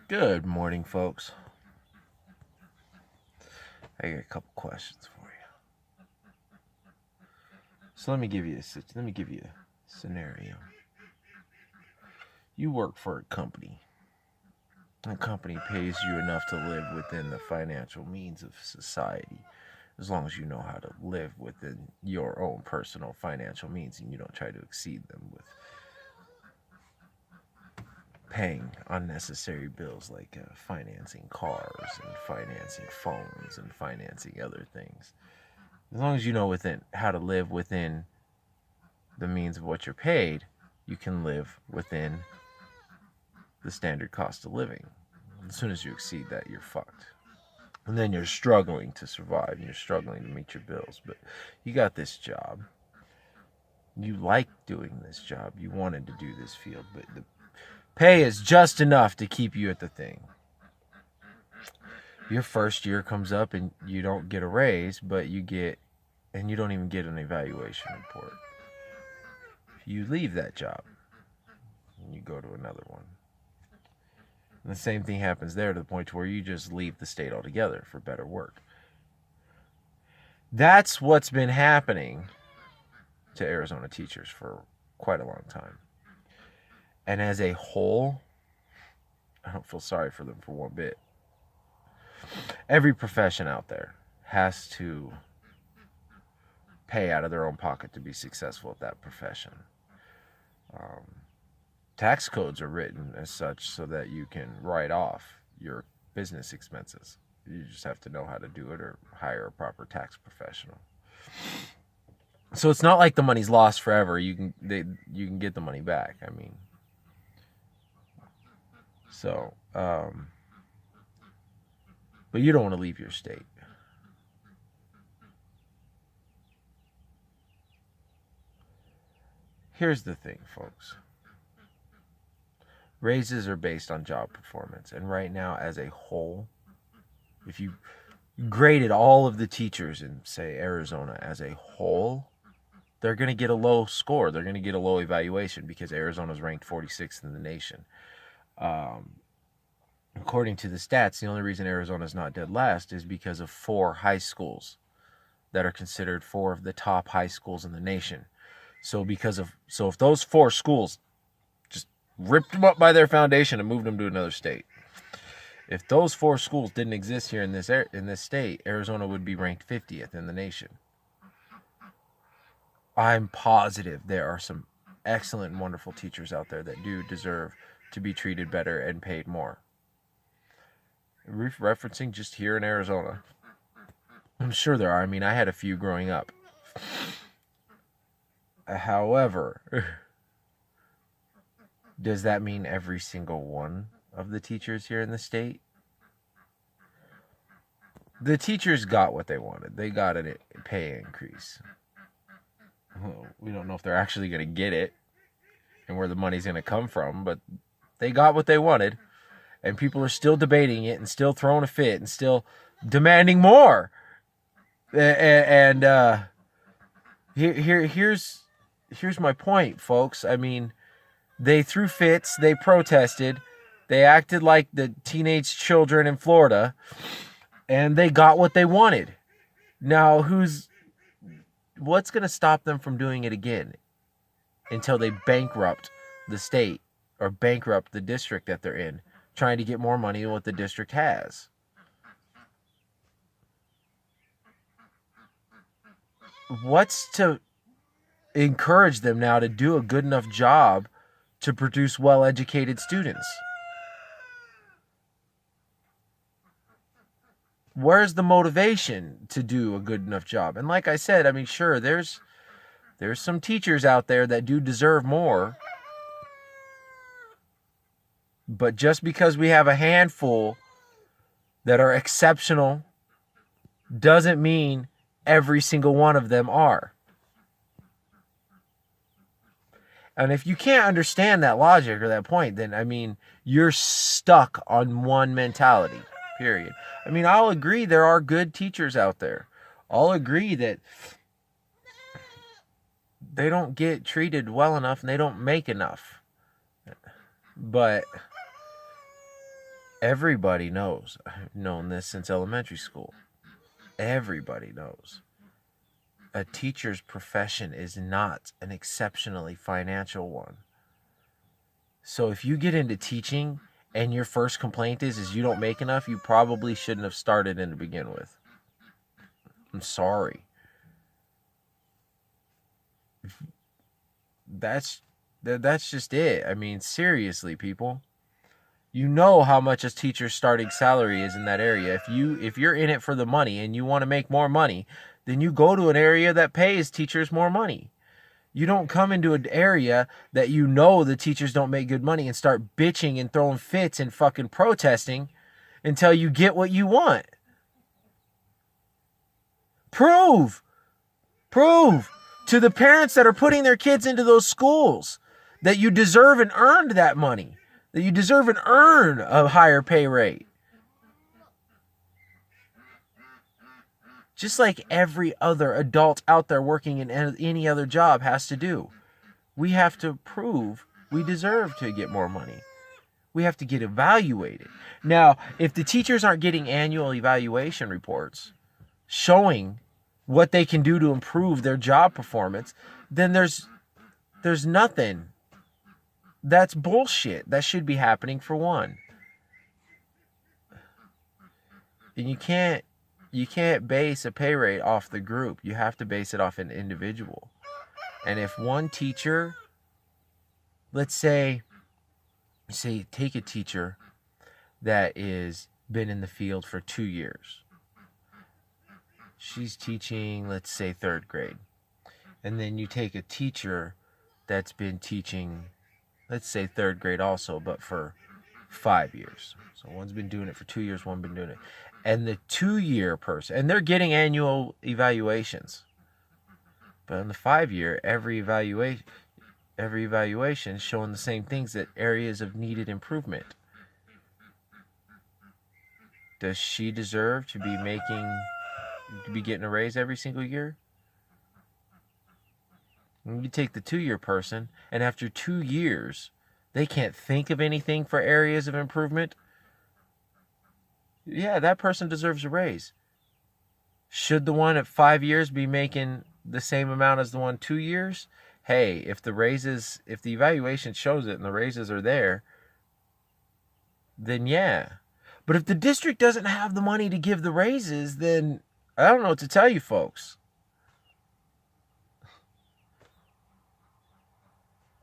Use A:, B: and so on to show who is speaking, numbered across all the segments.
A: Good morning, folks. I got a couple questions for you. So let me give you a scenario. You work for a company. A company pays you enough to live within the financial means of society, as long as you know how to live within your own personal financial means and you don't try to exceed them with paying unnecessary bills like financing cars and financing phones and financing other things. As long as you know within how to live within the means of what you're paid, you can live within the standard cost of living. As soon as you exceed that, you're fucked. And then you're struggling to survive and you're struggling to meet your bills. But you got this job. You like doing this job. You wanted to do this field, but the pay is just enough to keep you at the thing. Your first year comes up and you don't get a raise, but you don't even get an evaluation report. You leave that job and you go to another one. And the same thing happens there, to the point where you just leave the state altogether for better work. That's what's been happening to Arizona teachers for quite a long time. And as a whole, I don't feel sorry for them for one bit. Every profession out there has to pay out of their own pocket to be successful at that profession. Tax codes are written as such so that you can write off your business expenses. You just have to know how to do it or hire a proper tax professional. So it's not like the money's lost forever. You can get the money back. I mean, so but you don't want to leave your state. Here's the thing, folks. Raises are based on job performance. And right now, as a whole, if you graded all of the teachers in, say, Arizona as a whole, they're going to get a low score. They're going to get a low evaluation because Arizona's ranked 46th in the nation. According to the stats, the only reason Arizona's not dead last is because of 4 high schools that are considered 4 of the top high schools in the nation. So if those 4 schools just ripped them up by their foundation and moved them to another state, if those 4 schools didn't exist here in this state, Arizona would be ranked 50th in the nation. I'm positive there are some excellent and wonderful teachers out there that do deserve to be treated better and paid more. Referencing just here in Arizona, I'm sure there are. I mean, I had a few growing up. However, does that mean every single one of the teachers here in the state? The teachers got what they wanted. They got a pay increase. Well, we don't know if they're actually going to get it and where the money's going to come from, but they got what they wanted, and people are still debating it and still throwing a fit and still demanding more. And here's my point, folks. I mean, they threw fits, they protested, they acted like the teenage children in Florida, and they got what they wanted. Now, what's going to stop them from doing it again until they bankrupt the state or bankrupt the district that they're in, trying to get more money than what the district has? What's to encourage them now to do a good enough job to produce well-educated students? Where's the motivation to do a good enough job? And like I said, I mean, sure, there's some teachers out there that do deserve more. But just because we have a handful that are exceptional doesn't mean every single one of them are. And if you can't understand that logic or that point, then, I mean, you're stuck on one mentality, period. I mean, I'll agree there are good teachers out there. I'll agree that they don't get treated well enough and they don't make enough. But Everybody knows. I've known this since elementary school. Everybody knows. A teacher's profession is not an exceptionally financial one. So if you get into teaching and your first complaint is you don't make enough, you probably shouldn't have started in to begin with. I'm sorry. That's just it. I mean, seriously, people. You know how much a teacher's starting salary is in that area. If you're in it for the money and you want to make more money, then you go to an area that pays teachers more money. You don't come into an area that you know the teachers don't make good money and start bitching and throwing fits and fucking protesting until you get what you want. Prove to the parents that are putting their kids into those schools that you deserve and earned that money, that you deserve and earn a higher pay rate. Just like every other adult out there working in any other job has to do. We have to prove we deserve to get more money. We have to get evaluated. Now, if the teachers aren't getting annual evaluation reports showing what they can do to improve their job performance, then there's nothing. That's bullshit. That should be happening for one. And you can't base a pay rate off the group. You have to base it off an individual. And if one teacher, let's say take a teacher that is been in the field for 2 years. She's teaching, let's say, 3rd grade. And then you take a teacher that's been teaching, let's say, 3rd grade also, but for 5 years. So one's been doing it for 2 years, one's been doing it. And the 2-year person, and they're getting annual evaluations. But in the 5-year, every evaluation is showing the same things, that areas of needed improvement. Does she deserve to be getting a raise every single year? And you take the 2-year person, and after 2 years, they can't think of anything for areas of improvement. Yeah, that person deserves a raise. Should the one at 5 years be making the same amount as the one 2 years? Hey, if the evaluation shows it and the raises are there, then yeah. But if the district doesn't have the money to give the raises, then I don't know what to tell you folks.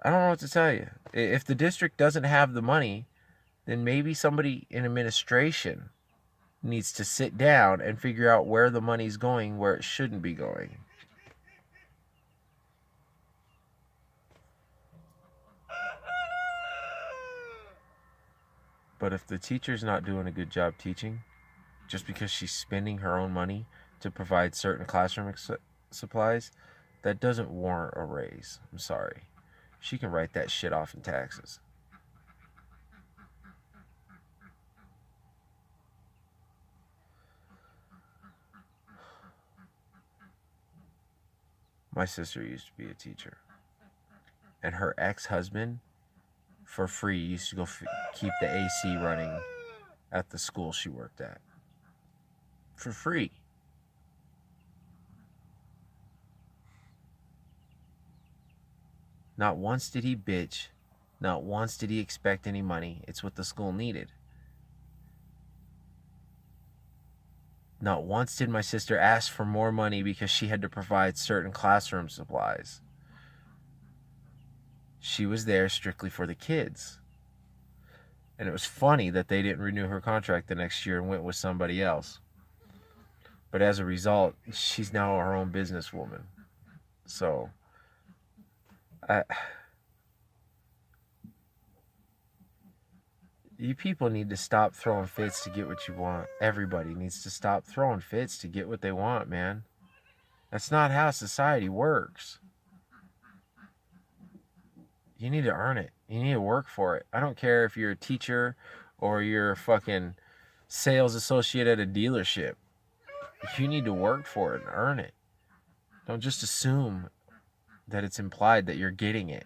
A: I don't know what to tell you. If the district doesn't have the money, then maybe somebody in administration needs to sit down and figure out where the money's going, where it shouldn't be going. But if the teacher's not doing a good job teaching, just because she's spending her own money to provide certain classroom supplies, that doesn't warrant a raise. I'm sorry. She can write that shit off in taxes. My sister used to be a teacher. And her ex-husband, for free, used to go keep the AC running at the school she worked at. For free. Not once did he bitch. Not once did he expect any money. It's what the school needed. Not once did my sister ask for more money because she had to provide certain classroom supplies. She was there strictly for the kids. And it was funny that they didn't renew her contract the next year and went with somebody else. But as a result, she's now her own businesswoman. So, you people need to stop throwing fits to get what you want. Everybody needs to stop throwing fits to get what they want, man. That's not how society works. You need to earn it. You need to work for it. I don't care if you're a teacher or you're a fucking sales associate at a dealership. You need to work for it and earn it. Don't just assume that it's implied that you're getting it.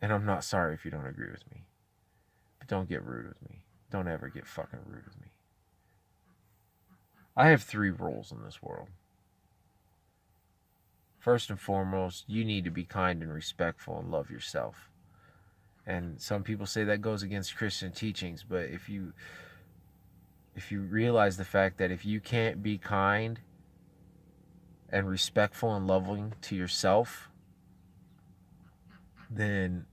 A: And I'm not sorry if you don't agree with me. But don't get rude with me. Don't ever get fucking rude with me. I have 3 rules in this world. First and foremost, you need to be kind and respectful and love yourself. And some people say that goes against Christian teachings, but if you realize the fact that if you can't be kind and respectful and loving to yourself, then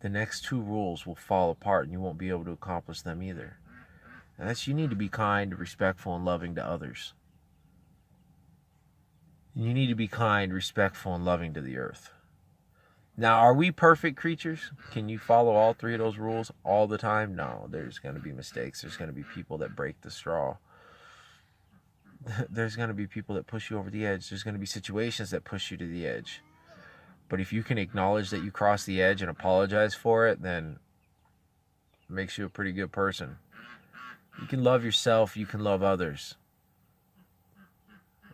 A: the next 2 rules will fall apart and you won't be able to accomplish them either. And that's, you need to be kind, respectful, and loving to others. You need to be kind, respectful, and loving to the earth. Now, are we perfect creatures? Can you follow all 3 of those rules all the time? No, there's going to be mistakes. There's going to be people that break the straw. There's going to be people that push you over the edge. There's going to be situations that push you to the edge. But if you can acknowledge that you crossed the edge and apologize for it, then it makes you a pretty good person. You can love yourself, you can love others.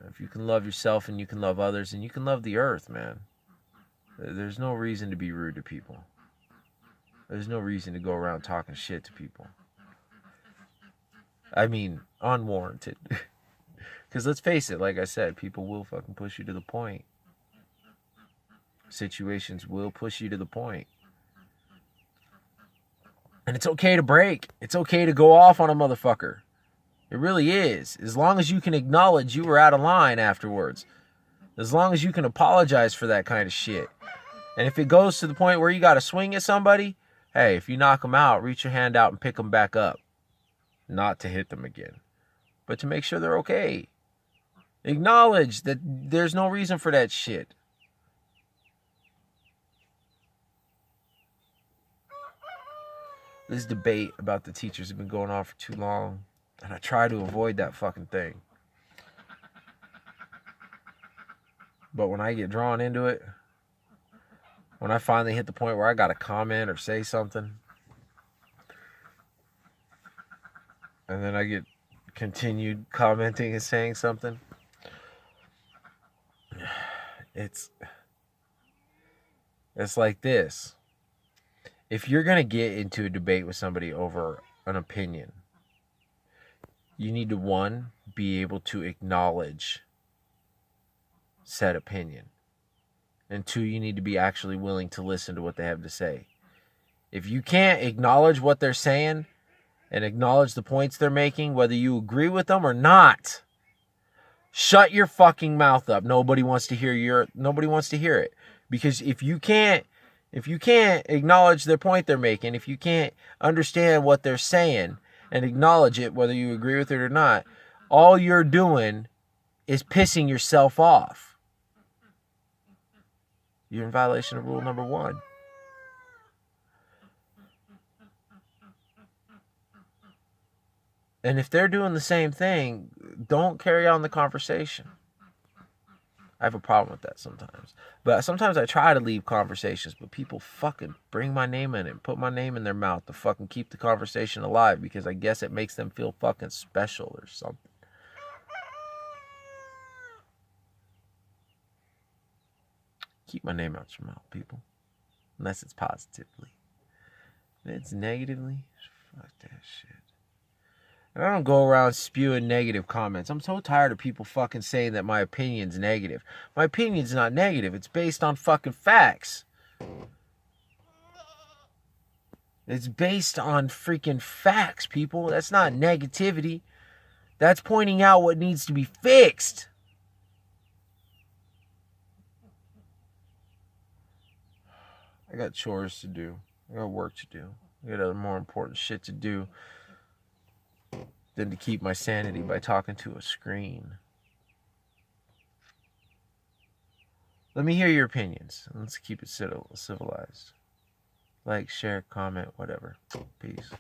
A: If you can love yourself and you can love others, and you can love the earth, man. There's no reason to be rude to people. There's no reason to go around talking shit to people. I mean, unwarranted. Because let's face it, like I said, people will fucking push you to the point. Situations will push you to the point. And it's okay to break. It's okay to go off on a motherfucker. It really is. As long as you can acknowledge you were out of line afterwards. As long as you can apologize for that kind of shit. And if it goes to the point where you got to swing at somebody, hey, if you knock them out, reach your hand out and pick them back up. Not to hit them again, but to make sure they're okay. Acknowledge that there's no reason for that shit. This debate about the teachers has been going on for too long, and I try to avoid that fucking thing. But when I get drawn into it, when I finally hit the point where I got to comment or say something, and then I get continued commenting and saying something, it's like this. If you're going to get into a debate with somebody over an opinion, you need to, 1, be able to acknowledge said opinion. And 2, you need to be actually willing to listen to what they have to say. If you can't acknowledge what they're saying and acknowledge the points they're making, whether you agree with them or not, shut your fucking mouth up. Nobody wants to hear it. Because if you can't acknowledge their point they're making, if you can't understand what they're saying and acknowledge it, whether you agree with it or not, all you're doing is pissing yourself off. You're in violation of rule number 1. And if they're doing the same thing, don't carry on the conversation. I have a problem with that sometimes. But sometimes I try to leave conversations, but people fucking bring my name in it, put my name in their mouth to fucking keep the conversation alive, because I guess it makes them feel fucking special or something. Keep my name out your mouth, people. Unless it's positively. If it's negatively, fuck that shit. And I don't go around spewing negative comments. I'm so tired of people fucking saying that my opinion's negative. My opinion's not negative. It's based on fucking facts. It's based on freaking facts, people. That's not negativity. That's pointing out what needs to be fixed. I got chores to do. I got work to do. I got other more important shit to do than to keep my sanity by talking to a screen. Let me hear your opinions. Let's keep it civilized. Like, share, comment, whatever. Peace.